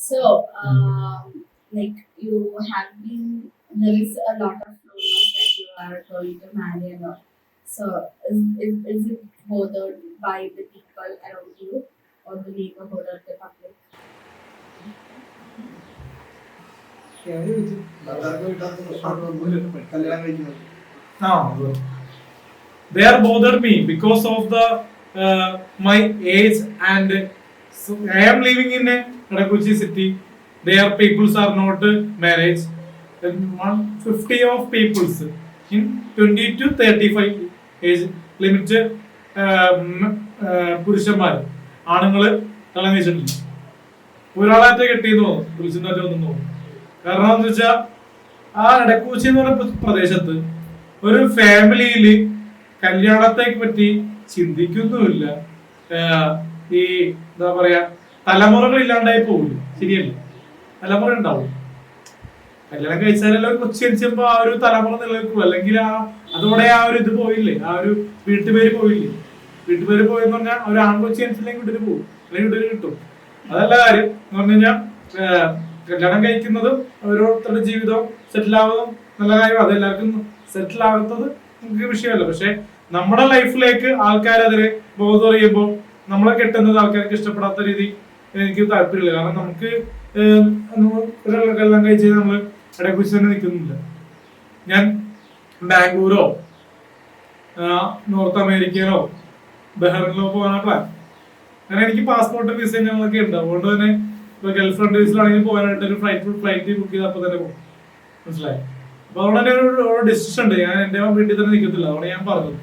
So, like you have been, there is a lot of rumors that you are going to marry and all. So, is it bothered by the people around you or the neighborhood or the public? No, they are bothered me because of the my age and so I am living in a Karakuchi city. Their peoples are not marriage. Then 150 of peoples in 20 to 35 age limit പുരുഷന്മാർ ആണുങ്ങള് കല്യാണം കഴിച്ചിട്ടില്ല. ഒരാളായിട്ട് കെട്ടിയെന്ന് തോന്നുന്നു പുരുഷൻ്റെ തോന്നുന്നു. കാരണം എന്താ വെച്ചാൽ ആ ഇടക്കൂച്ചി എന്ന് പറഞ്ഞ പ്രദേശത്ത് ഒരു ഫാമിലിയില് കല്യാണത്തെ പറ്റി ചിന്തിക്കുന്നുമില്ല. ഈ എന്താ പറയാ തലമുറകൾ ഇല്ലാണ്ടായി പോകില്ല. ശരിയല്ലേ? തലമുറ ഉണ്ടാവും. കല്യാണം കഴിച്ചാലല്ലോ കൊച്ചി ജനിച്ചപ്പോ ആ ഒരു തലമുറ നിലനിൽക്കും. അല്ലെങ്കിൽ അതോടെ ആ ഒരു ഇത് പോയില്ലേ, ആ ഒരു വീട്ടുപേര് പോയില്ലേ. വീട്ടുപേര് പോയെന്ന് പറഞ്ഞാൽ ഒരു ആൺകൊച്ചി ജനിച്ചില്ലെങ്കിൽ വീട്ടിൽ പോകും, അല്ലെങ്കിൽ വീട്ടിൽ കിട്ടും. അതല്ല കാര്യം എന്ന് പറഞ്ഞു കഴിഞ്ഞാൽ കല്യാണം കഴിക്കുന്നതും ഓരോരുത്തരുടെ ജീവിതവും സെറ്റിൽ ആവുന്നതും നല്ല കാര്യം. അതെല്ലാവർക്കും സെറ്റിൽ ആകുന്നത് നമുക്ക് വിഷയമല്ല. പക്ഷെ നമ്മുടെ ലൈഫിലേക്ക് ആൾക്കാർ അതിന് ബോധം അറിയുമ്പോൾ നമ്മളെ കെട്ടുന്നത് ആൾക്കാർക്ക് ഇഷ്ടപ്പെടാത്ത രീതി എനിക്ക് താല്പര്യമില്ല. കാരണം നമുക്ക് കല്യാണം കഴിച്ച് നമ്മൾ ഇടക്കുറിച്ച് തന്നെ നിൽക്കുന്നില്ല. ഞാൻ ബാംഗ്ലൂരോ നോർത്ത് അമേരിക്കയിലോ ബഹ്റിനിലോ പോകാനാണ് പ്ലാൻ. കാരണം എനിക്ക് പാസ്പോർട്ട് വിസ ഞങ്ങളൊക്കെ ഉണ്ട്. അതുകൊണ്ട് തന്നെ ഇപ്പൊ ഗൾഫ് കൺട്രീസിലാണെങ്കിൽ പോകാനായിട്ട് ഒരു ഫ്ലൈറ്റ് ബുക്ക് ചെയ്ത് അപ്പൊ തന്നെ പോകും. മനസ്സിലായി? അപ്പൊ അവിടെ തന്നെ ഒരു ഡിസിഷൻ ഉണ്ട്. ഞാൻ എന്റെ വീട്ടിൽ തന്നെ നിൽക്കത്തില്ല. അവിടെ ഞാൻ പറഞ്ഞത്